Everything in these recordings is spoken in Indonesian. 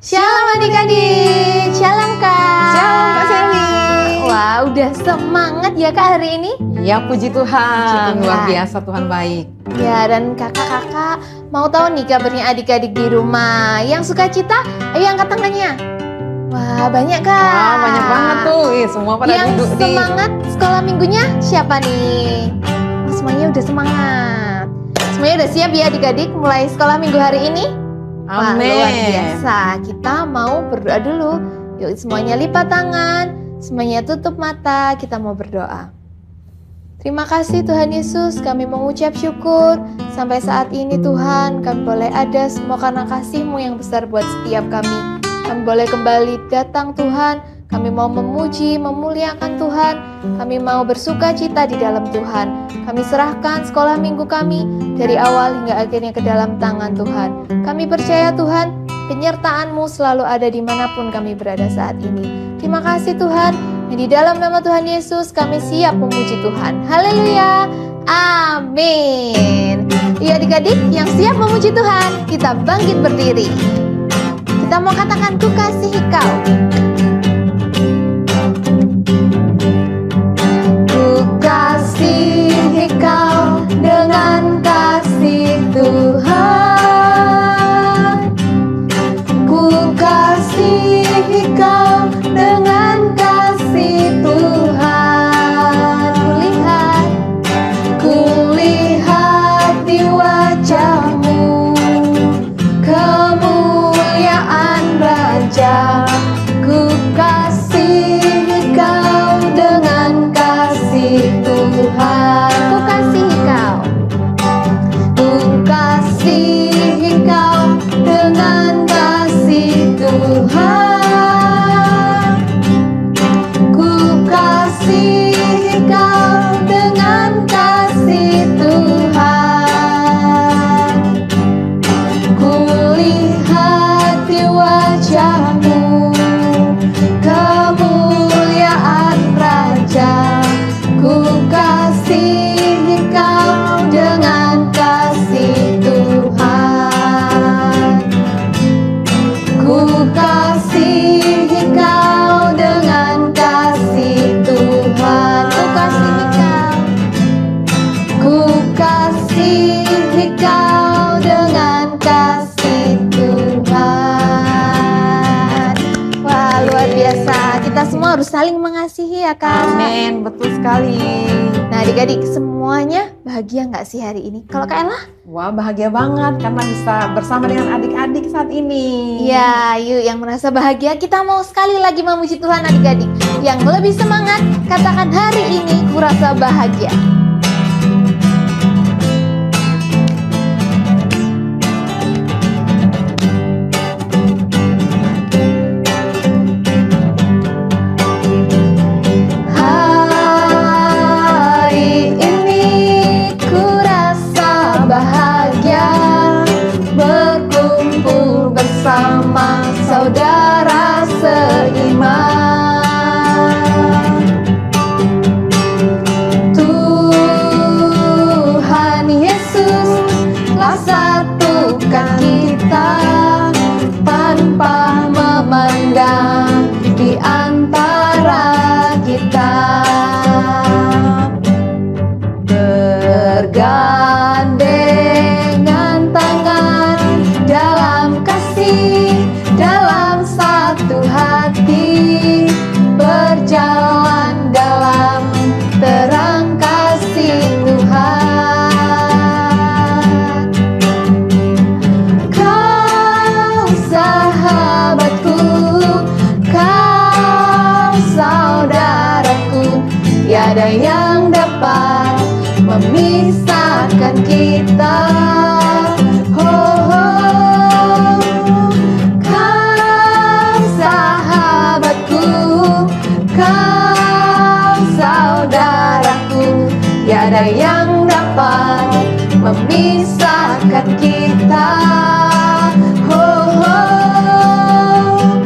Shalom adik-adik, shalom Kak. Shalom Kak Selly. Wah, udah semangat ya Kak hari ini? Ya puji Tuhan, Puji Tuhan. luar biasa Tuhan baik. Ya, dan kakak-kakak mau tahu nih kabarnya adik-adik di rumah yang suka cita? Ayo angkat tangannya. Wah, banyak Kak. Wah, banyak banget tuh. Semua pada Yang duduk di... semangat sekolah minggunya siapa nih? Oh, semuanya udah semangat. Semuanya udah siap ya adik-adik mulai sekolah minggu hari ini? Wah, Amin. luar biasa. Kita mau berdoa dulu. Yuk semuanya lipat tangan, semuanya tutup mata, kita mau berdoa. Terima kasih Tuhan Yesus, kami mengucap syukur. Sampai saat ini Tuhan, kami boleh ada semua karena kasih-Mu yang besar buat setiap kami. Kami boleh kembali datang Tuhan. Kami mau memuji, memuliakan Tuhan. Kami mau bersuka cita di dalam Tuhan. Kami serahkan sekolah minggu kami dari awal hingga akhirnya ke dalam tangan Tuhan. Kami percaya Tuhan, penyertaan-Mu selalu ada dimanapun kami berada saat ini. Terima kasih Tuhan, yang di dalam nama Tuhan Yesus kami siap memuji Tuhan. Haleluya, amin. Ya adik-adik yang siap memuji Tuhan, kita bangkit berdiri. Kita mau katakan, ku kasihi kau. Kasihi kau dengan kasih Tuhan. Ku kasihi kau dengan kasih Tuhan. Kulihat di wajah-Mu kemuliaan Raja. Ku kasihi kau dengan kasih Tuhan. Ku kasihi kau. Ku kasihi kau dengan kasih Tuhan. Ku kasihi kau dengan kasih Tuhan. Kulihat di wajah-Mu kemuliaan Raja. Ku kasihi kau dengan kasih Tuhan. Ku kasihi kau dengan kasih Tuhan. Ku kasihi kau dengan kasih Tuhan. Wah, luar biasa. Kita semua harus saling mengasihi ya Kak. Amin, betul sekali. Nah adik-adik semuanya bahagia nggak sih hari ini? Kalau Kak Ella? Wah, bahagia banget karena bisa bersama dengan adik-adik saat ini. Ya, yuk yang merasa bahagia kita mau sekali lagi memuji Tuhan adik-adik. Yang lebih semangat, katakan hari ini ku rasa bahagia. Hari ini ku rasa bahagia berkumpul bersama saudara seiman. Tuhan Yesus telah satukan kita tanpa memandang di antara kita. Bergandengan tangan dalam kasih, dalam satu hati, berjalan dalam terang kasih Tuhan. Kau sahabatku, kau saudaraku, tiada yang dapat memisahkan kita. Oh, oh. Kau sahabatku, kau saudaraku, tiada yang dapat memisahkan kita. Oh, oh.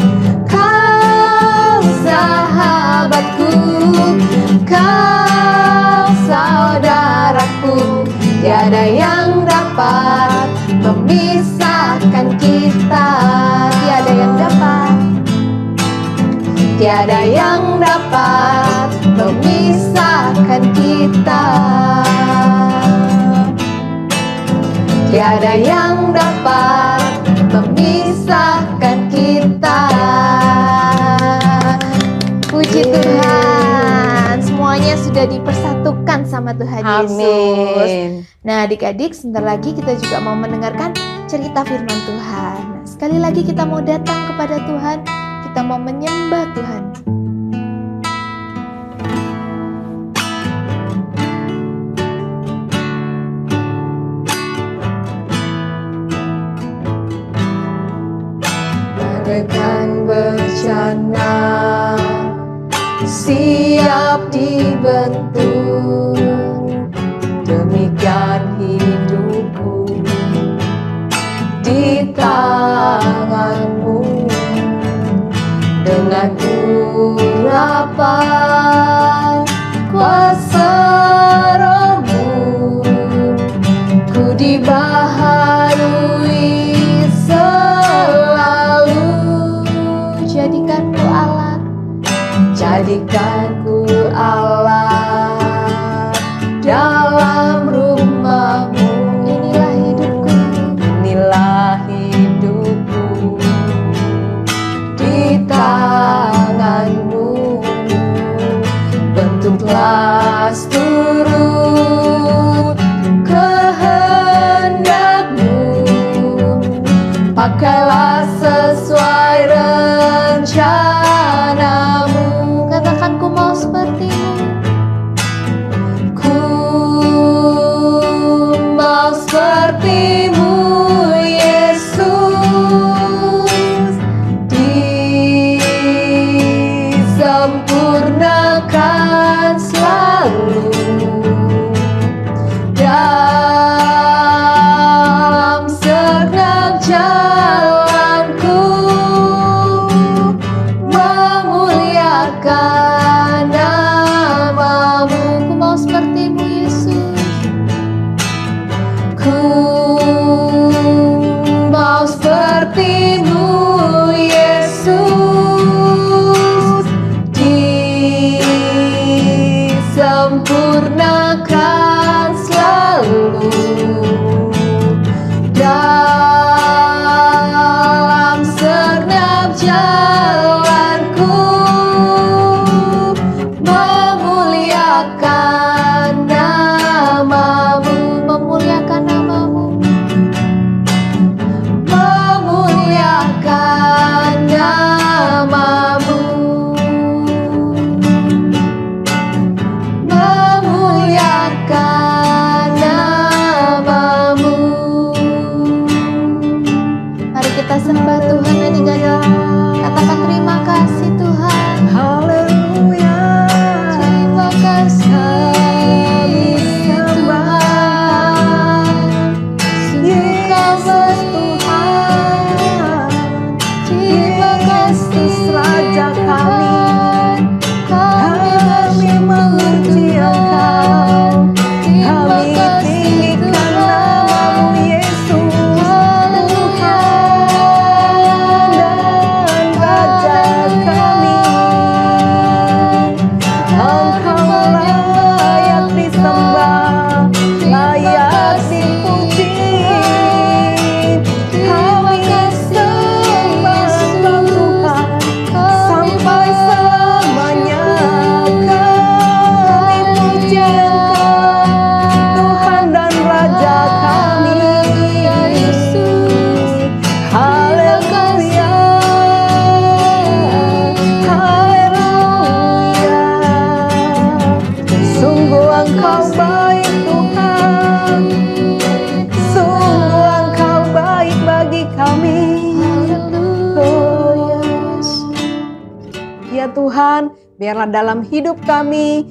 Kau sahabatku, kau saudaraku, tiada yang dapat memisahkan kita. Tiada yang dapat Tiada yang dapat memisahkan kita. Tiada yang dapat memisahkan kita. Puji Tuhan, semuanya sudah dipersatukan sama Tuhan Yesus. Amin. Nah, adik-adik, sebentar lagi kita juga mau mendengarkan cerita firman Tuhan. Nah, sekali lagi kita mau datang kepada Tuhan, kita mau menyembah Tuhan. Bagaikan bencana siap dibentuk, demikian hidupku di tanganmu. Dengan urapan kuasa Rohmu, ku dibaharui selalu. Jadikanku alat, jadikanku alat dalam rumahmu. Inilah hidupku, inilah hidupku di tanganmu. Bentuklah seturut kehendakmu, pakailah sesuai rencanamu. Katakan, ku mau sepertimu. Ku mau sepertimu, Yesus, disempurnakan selalu dalam segenap jalanku, memuliakan namamu. Ku mau sepertimu, Yesus. Ku mau sepertimu, Yesus, disempurnakan selalu dalam segenap jalanku, memuliakan namamu, memuliakan namamu, memuliakan namamu, memuliakan namamu. Mari kita sembah Tuhan adik-adik. Katakan terima kasih Tuhan. Haleluya. Terima kasih Tuhan. Sungguh Kau baik Tuhan. Terima kasih Raja kami. Kami memuji Engkau. Terima Kami kasih tinggikan namamu, Tuhan. Yesus, Haleluya. dan Raja kami. Engkau layak disembah, layak dipuji. Kami sembah Engkau Tuhan, sampai selamanya. Kami puji Engkau, Tuhan dan Raja kami. Haleluya, haleluya. Sungguh Engkau baik Tuhan, sungguh Engkau baik bagi kami. Ya Tuhan, biarlah dalam hidup kami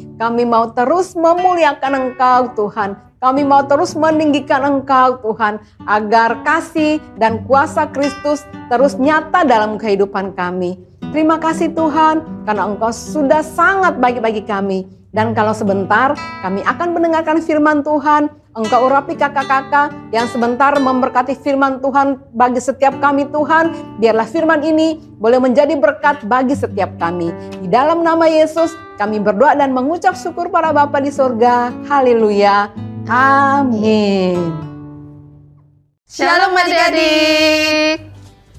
mau terus memuliakan Engkau Tuhan. Kami mau terus meninggikan Engkau Tuhan, agar kasih dan kuasa Kristus terus nyata dalam kehidupan kami. Terima kasih Tuhan, karena Engkau sudah sangat baik bagi kami. Dan kalau sebentar kami akan mendengarkan firman Tuhan, Engkau urapi kakak-kakak yang sebentar memberkati firman Tuhan bagi setiap kami Tuhan. Biarlah firman ini boleh menjadi berkat bagi setiap kami. Di dalam nama Yesus kami berdoa dan mengucap syukur para Bapa di surga. Haleluya. Amin. Shalom adik-adik.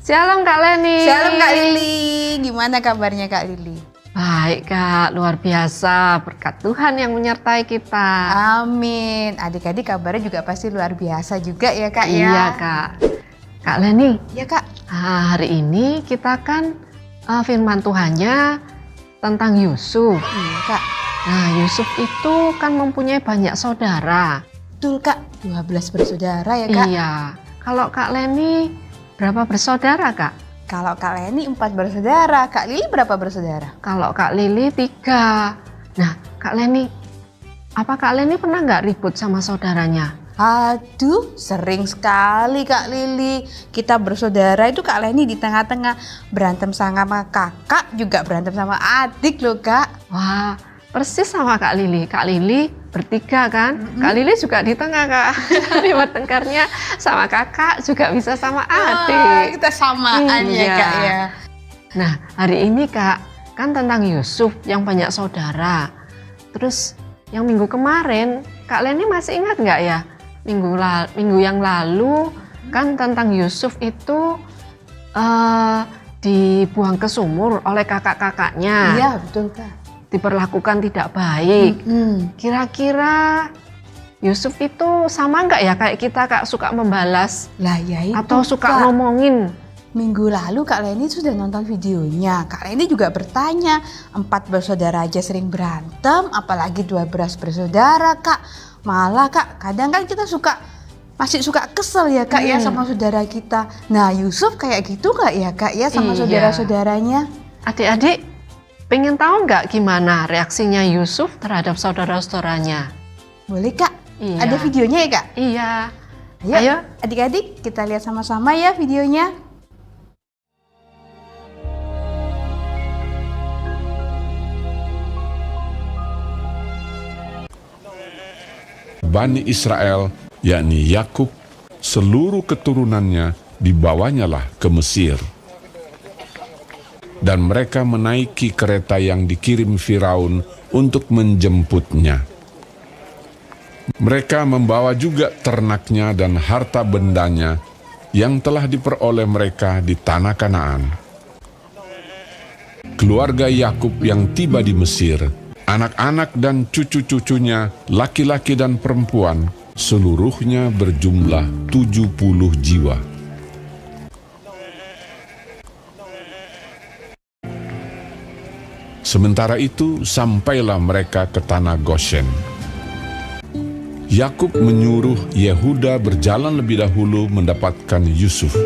Shalom Kak Leni. Shalom Kak Lili. Gimana kabarnya Kak Lili? Baik Kak, luar biasa. Berkat Tuhan yang menyertai kita. Amin. Adik-adik kabarnya juga pasti luar biasa juga ya Kak ya. Iya Kak. Kak Leni, Iya Kak. hari ini kita kan firman Tuhannya tentang Yusuf. Iya Kak. Nah, Yusuf itu kan mempunyai banyak saudara. Betul Kak. 12 bersaudara ya Kak. Iya. Kalau Kak Leni berapa bersaudara Kak? Kalau Kak Leni 4 bersaudara. Kak Lili berapa bersaudara? Kalau Kak Lili 3. Nah, Kak Leni, apa Kak Leni pernah nggak ribut sama saudaranya? Aduh, sering sekali Kak Lili. Kita bersaudara itu Kak Leni di tengah-tengah berantem sama kakak, juga berantem sama adik loh Kak. Wah, persis sama Kak Lili. Kak Lili bertiga kan? Kak Lili juga di tengah Kak. Di bertengkarnya sama kakak juga bisa sama adik. Kita samaan ya Iya. Kak ya. Nah, hari ini Kak, kan tentang Yusuf yang banyak saudara. Terus yang minggu kemarin, Kak Leni masih ingat nggak ya? Minggu yang lalu kan tentang Yusuf itu dibuang ke sumur oleh kakak-kakaknya. Iya, betul Kak. Diperlakukan tidak baik. Kira-kira Yusuf itu sama nggak ya kayak kita Kak, suka membalas Lah ya itu atau suka Kak. ngomongin? Minggu lalu Kak Leni sudah nonton videonya. Kak Leni juga bertanya, 4 bersaudara aja sering berantem, apalagi 12 bersaudara Kak. Malah Kak, kadang kan kita masih suka kesel ya Kak ya sama saudara kita. Nah Yusuf kayak gitu nggak ya Kak ya sama Iya. saudara-saudaranya? Adik-adik pengen tahu nggak gimana reaksinya Yusuf terhadap saudara-saudaranya? Boleh Kak? Iya. Ada videonya ya Kak? Iya. Ayo adik-adik kita lihat sama-sama ya videonya. Bani Israel, yakni Yakub, seluruh keturunannya dibawanyalah ke Mesir. Dan mereka menaiki kereta yang dikirim Firaun untuk menjemputnya. Mereka membawa juga ternaknya dan harta bendanya yang telah diperoleh mereka di tanah Kanaan. Keluarga Yakub yang tiba di Mesir, anak-anak dan cucu-cucunya, laki-laki dan perempuan, seluruhnya berjumlah 70 jiwa. Sementara itu, sampailah mereka ke tanah Goshen. Yakub menyuruh Yehuda berjalan lebih dahulu mendapatkan Yusuf,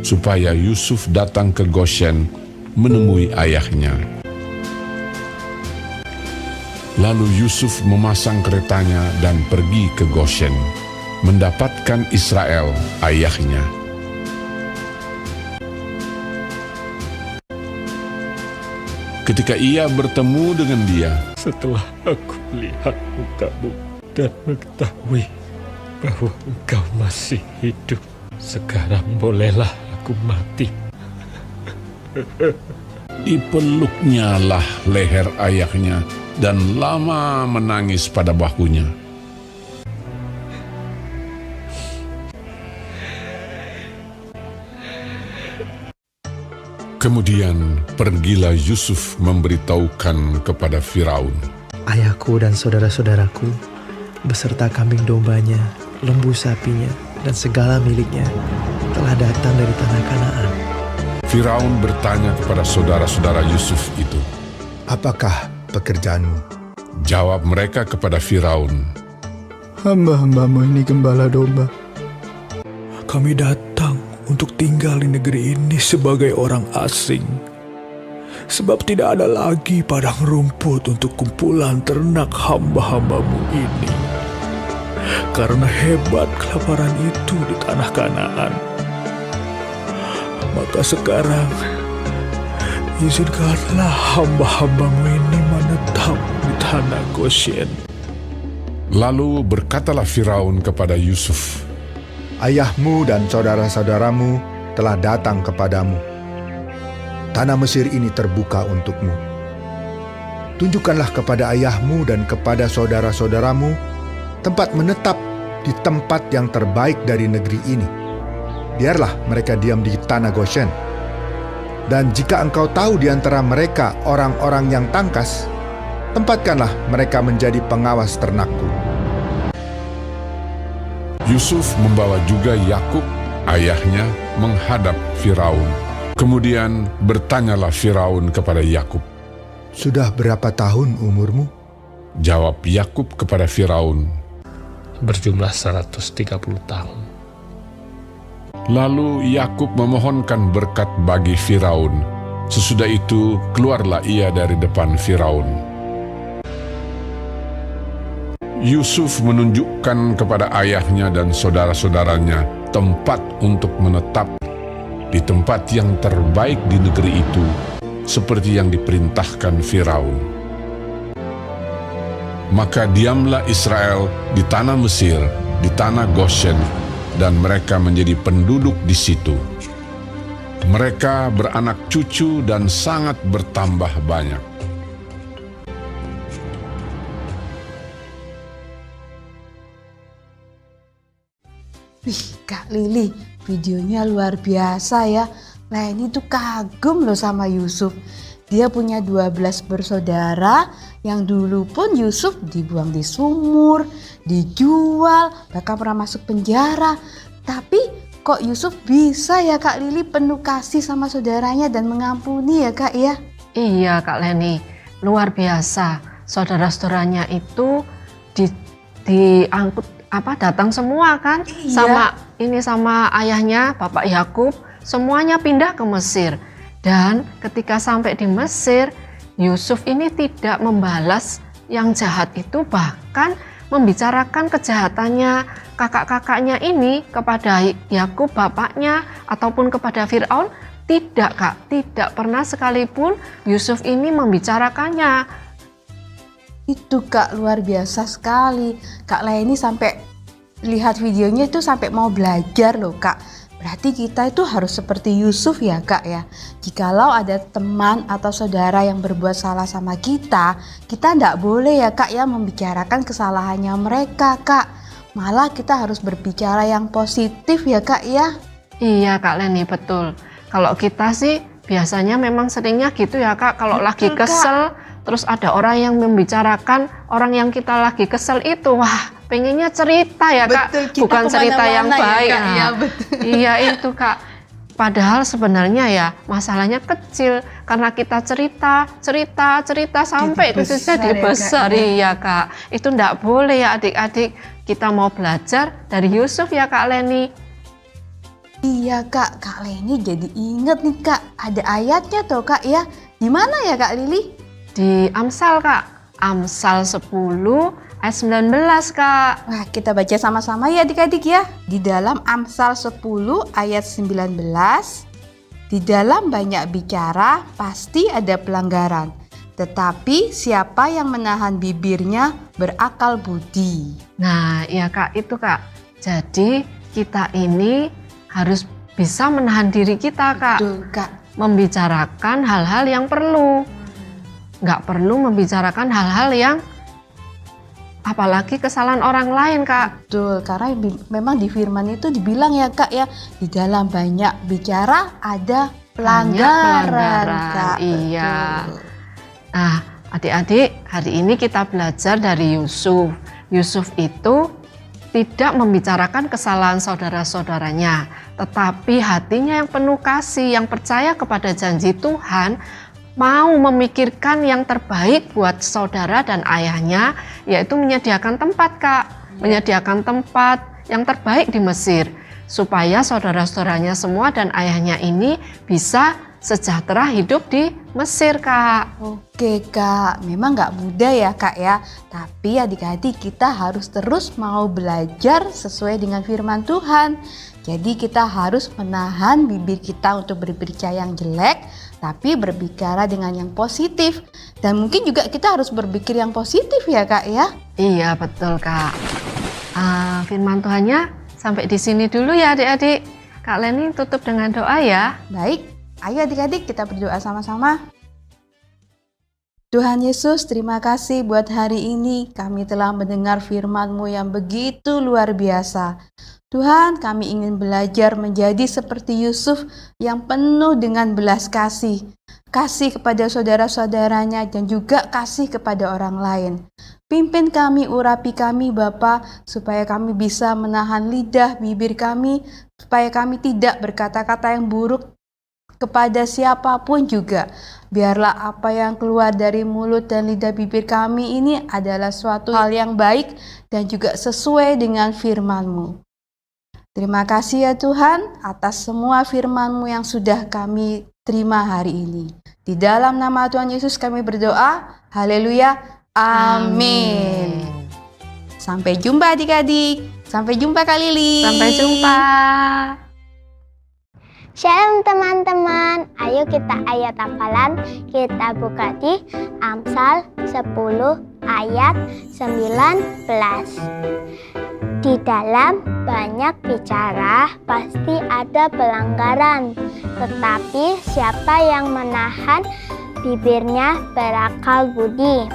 supaya Yusuf datang ke Goshen menemui ayahnya. Lalu Yusuf memasang keretanya dan pergi ke Goshen, mendapatkan Israel, ayahnya. Ketika ia bertemu dengan dia, setelah aku melihat mukamu dan mengetahui bahwa engkau masih hidup, sekarang bolehlah aku mati. dipeluknya lah leher ayahnya dan lama menangis pada bahunya. Kemudian pergilah Yusuf memberitahukan kepada Firaun, ayahku dan saudara-saudaraku, beserta kambing dombanya, lembu sapinya, dan segala miliknya, telah datang dari tanah Kanaan. Firaun bertanya kepada saudara-saudara Yusuf itu, apakah pekerjaanmu? jawab mereka kepada Firaun, Hamba-hambamu ini gembala domba. Kami datang untuk tinggal di negeri ini sebagai orang asing. Sebab tidak ada lagi padang rumput untuk kumpulan ternak hamba-hambamu ini. Karena hebat kelaparan itu di tanah Kanaan. Maka sekarang, izinkanlah hamba-hambamu ini menetap di tanah Goshen. Lalu berkatalah Firaun kepada Yusuf, Ayahmu dan saudara-saudaramu telah datang kepadamu. Tanah Mesir ini terbuka untukmu. Tunjukkanlah kepada ayahmu dan kepada saudara-saudaramu tempat menetap di tempat yang terbaik dari negeri ini. Biarlah mereka diam di tanah Goshen. Dan jika engkau tahu di antara mereka orang-orang yang tangkas, tempatkanlah mereka menjadi pengawas ternakku. Yusuf membawa juga Yakub, ayahnya, menghadap Firaun. Kemudian bertanyalah Firaun kepada Yakub. Sudah berapa tahun umurmu? Jawab Yakub kepada Firaun. Berjumlah 130 tahun. Lalu Yakub memohonkan berkat bagi Firaun. Sesudah itu keluarlah ia dari depan Firaun. Yusuf menunjukkan kepada ayahnya dan saudara-saudaranya tempat untuk menetap di tempat yang terbaik di negeri itu, seperti yang diperintahkan Firaun. Maka diamlah Israel di tanah Mesir, di tanah Goshen, dan mereka menjadi penduduk di situ. Mereka beranak cucu dan sangat bertambah banyak. Wih, Kak Lili, videonya luar biasa ya. Leni tuh kagum loh sama Yusuf. Dia punya 12 bersaudara yang dulu pun Yusuf dibuang di sumur, dijual, bahkan pernah masuk penjara. Tapi kok Yusuf bisa ya Kak Lili penuh kasih sama saudaranya dan mengampuni ya Kak ya? Iya Kak Leni, luar biasa. Saudara-saudaranya itu diangkut datang semua kan? Iya. Sama ayahnya Bapak Yakub, semuanya pindah ke Mesir. Dan ketika sampai di Mesir, Yusuf ini tidak membalas yang jahat itu, bahkan membicarakan kejahatannya kakak-kakaknya ini kepada Yakub bapaknya ataupun kepada Firaun. Tidak Kak, tidak pernah sekalipun Yusuf ini membicarakannya. Itu Kak, luar biasa sekali. Kak Leni sampai lihat videonya itu sampai mau belajar loh Kak. Berarti kita itu harus seperti Yusuf ya Kak ya. Jikalau ada teman atau saudara yang berbuat salah sama kita tidak boleh ya Kak ya membicarakan kesalahannya mereka Kak. Malah kita harus berbicara yang positif ya Kak ya. Iya Kak Leni, betul. Kalau kita sih biasanya memang seringnya gitu ya Kak. Kalau lagi kesel, terus ada orang yang membicarakan orang yang kita lagi kesel itu, wah pengennya cerita ya Kak, bukan cerita yang baik. Ya, Kak? Ya, betul. Iya itu Kak. Padahal sebenarnya ya masalahnya kecil, karena kita cerita sampai itu jadi besar ya Kak. Itu enggak boleh ya adik-adik. Kita mau belajar dari Yusuf ya Kak Leni. Iya Kak, Kak Leni jadi inget nih Kak, ada ayatnya tuh Kak ya. Di mana ya Kak Lili? Di Amsal Kak, Amsal 10 ayat 19 Kak. Wah, kita baca sama-sama ya adik-adik ya. Di dalam Amsal 10 ayat 19, di dalam banyak bicara pasti ada pelanggaran, tetapi siapa yang menahan bibirnya berakal budi. Nah iya Kak, itu Kak. Jadi kita ini harus bisa menahan diri kita Kak. Betul Kak. Membicarakan hal-hal yang perlu. Nggak perlu membicarakan hal-hal yang apalagi kesalahan orang lain Kak. Betul, karena memang di firman itu dibilang ya Kak ya, di dalam banyak bicara ada pelanggaran Kak. Iya. Betul. Nah adik-adik, hari ini kita belajar dari Yusuf. Yusuf itu tidak membicarakan kesalahan saudara-saudaranya, tetapi hatinya yang penuh kasih, yang percaya kepada janji Tuhan, mau memikirkan yang terbaik buat saudara dan ayahnya, yaitu menyediakan tempat Kak, menyediakan tempat yang terbaik di Mesir, supaya saudara-saudaranya semua dan ayahnya ini bisa sejahtera hidup di Mesir Kak. Oke Kak, memang nggak mudah ya Kak ya, tapi adik-adik kita harus terus mau belajar sesuai dengan firman Tuhan. Jadi kita harus menahan bibir kita untuk berbicara yang jelek, tapi berbicara dengan yang positif. Dan mungkin juga kita harus berpikir yang positif ya Kak ya. Iya betul Kak. Firman Tuhannya sampai di sini dulu ya adik-adik. Kak Leni tutup dengan doa ya. Baik, ayo adik-adik kita berdoa sama-sama. Tuhan Yesus, terima kasih buat hari ini kami telah mendengar firman-Mu yang begitu luar biasa. Tuhan, kami ingin belajar menjadi seperti Yusuf yang penuh dengan belas kasih. Kasih kepada saudara-saudaranya dan juga kasih kepada orang lain. Pimpin kami, urapi kami Bapa, supaya kami bisa menahan lidah, bibir kami, supaya kami tidak berkata-kata yang buruk kepada siapapun juga. Biarlah apa yang keluar dari mulut dan lidah bibir kami ini adalah suatu hal yang baik dan juga sesuai dengan firman-Mu. Terima kasih ya Tuhan atas semua firman-Mu yang sudah kami terima hari ini. Di dalam nama Tuhan Yesus kami berdoa. Haleluya. Amin. Sampai jumpa adik-adik. Sampai jumpa Kak Lili. Sampai jumpa. Shalom teman-teman, ayo kita ayat hafalan, kita buka di Amsal 10 ayat 19. Di dalam banyak bicara pasti ada pelanggaran, tetapi siapa yang menahan bibirnya berakal budi.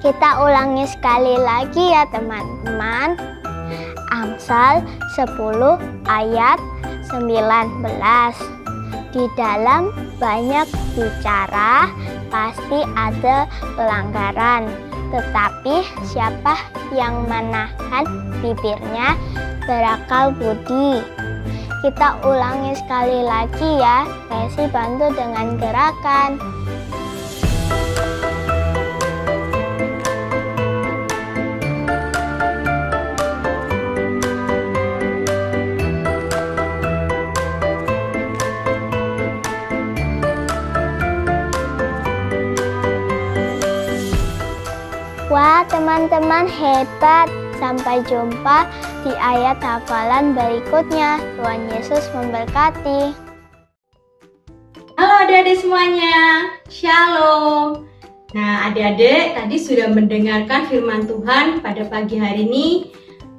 Kita ulangi sekali lagi ya teman-teman. Amsal 10 ayat 19. Di dalam banyak bicara pasti ada pelanggaran, tetapi siapa yang menahan bibirnya berakal budi. Kita ulangi sekali lagi ya. Messi bantu dengan gerakan. Wah, teman-teman hebat. Sampai jumpa di ayat hafalan berikutnya. Tuhan Yesus memberkati. Halo adik-adik semuanya, Shalom. Nah adik-adik tadi sudah mendengarkan firman Tuhan pada pagi hari ini.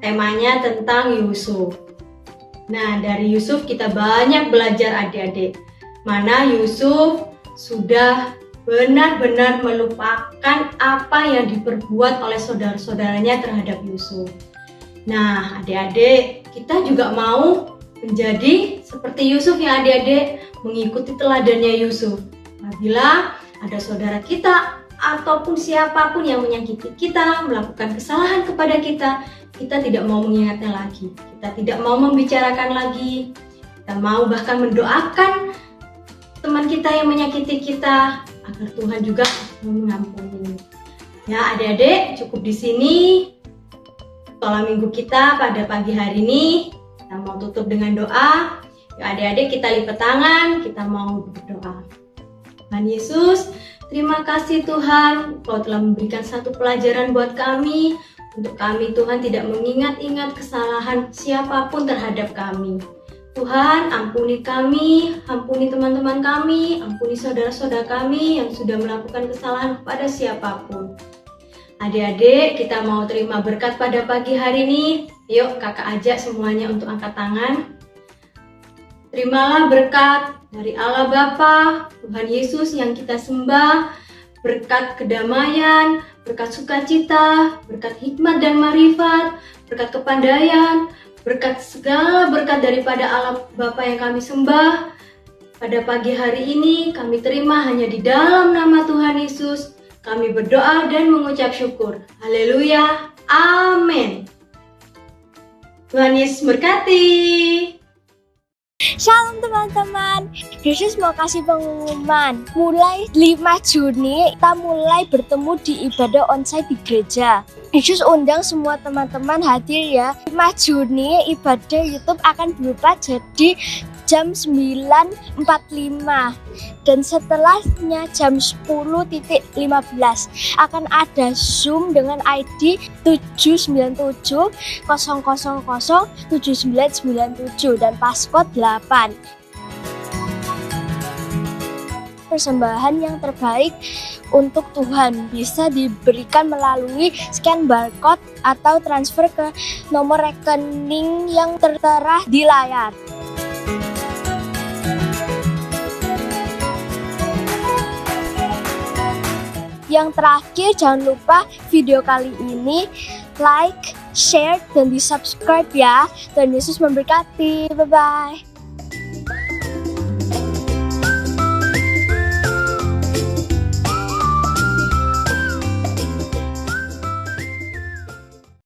Temanya tentang Yusuf. Nah dari Yusuf kita banyak belajar adik-adik. Mana Yusuf sudah benar-benar melupakan apa yang diperbuat oleh saudara-saudaranya terhadap Yusuf. Nah, adik-adik, kita juga mau menjadi seperti Yusuf ya adik-adik, mengikuti teladannya Yusuf. Apabila ada saudara kita ataupun siapapun yang menyakiti kita, melakukan kesalahan kepada kita, kita tidak mau mengingatnya lagi. Kita tidak mau membicarakan lagi. Kita mau bahkan mendoakan teman kita yang menyakiti kita, agar Tuhan juga mengampuni. Ya adik-adik, cukup di sini sekolah minggu kita pada pagi hari ini. Kita mau tutup dengan doa. Ya adik-adik, kita lipat tangan, kita mau berdoa. Tuhan Yesus, terima kasih Tuhan, Kau telah memberikan satu pelajaran buat kami. Untuk kami Tuhan tidak mengingat-ingat kesalahan siapapun terhadap kami. Tuhan, ampuni kami, ampuni teman-teman kami, ampuni saudara-saudara kami yang sudah melakukan kesalahan kepada siapapun. Adik-adik, kita mau terima berkat pada pagi hari ini. Yuk, kakak ajak semuanya untuk angkat tangan. Terimalah berkat dari Allah Bapa, Tuhan Yesus yang kita sembah, berkat kedamaian, berkat sukacita, berkat hikmat dan marifat, berkat kepandaian, berkat segala berkat daripada Allah Bapa yang kami sembah. Pada pagi hari ini kami terima hanya di dalam nama Tuhan Yesus. Kami berdoa dan mengucap syukur. Haleluya. Amin. Tuhan Yesus berkati. Shalom teman-teman, Yesus mau kasih pengumuman. Mulai 5 Juni kita mulai bertemu di ibadah onsite di gereja. Yesus undang semua teman-teman hadir ya. 5 Juni ibadah YouTube akan berubah jadi jam 9.45 dan setelahnya jam 10.15 akan ada Zoom dengan ID 797 000 7997 dan passcode 8. persembahan yang terbaik untuk Tuhan. Bisa diberikan melalui scan barcode atau transfer ke nomor rekening yang tertera di layar. Yang terakhir, jangan lupa video kali ini like, share, dan di subscribe ya. Tuhan Yesus memberkati. Bye-bye.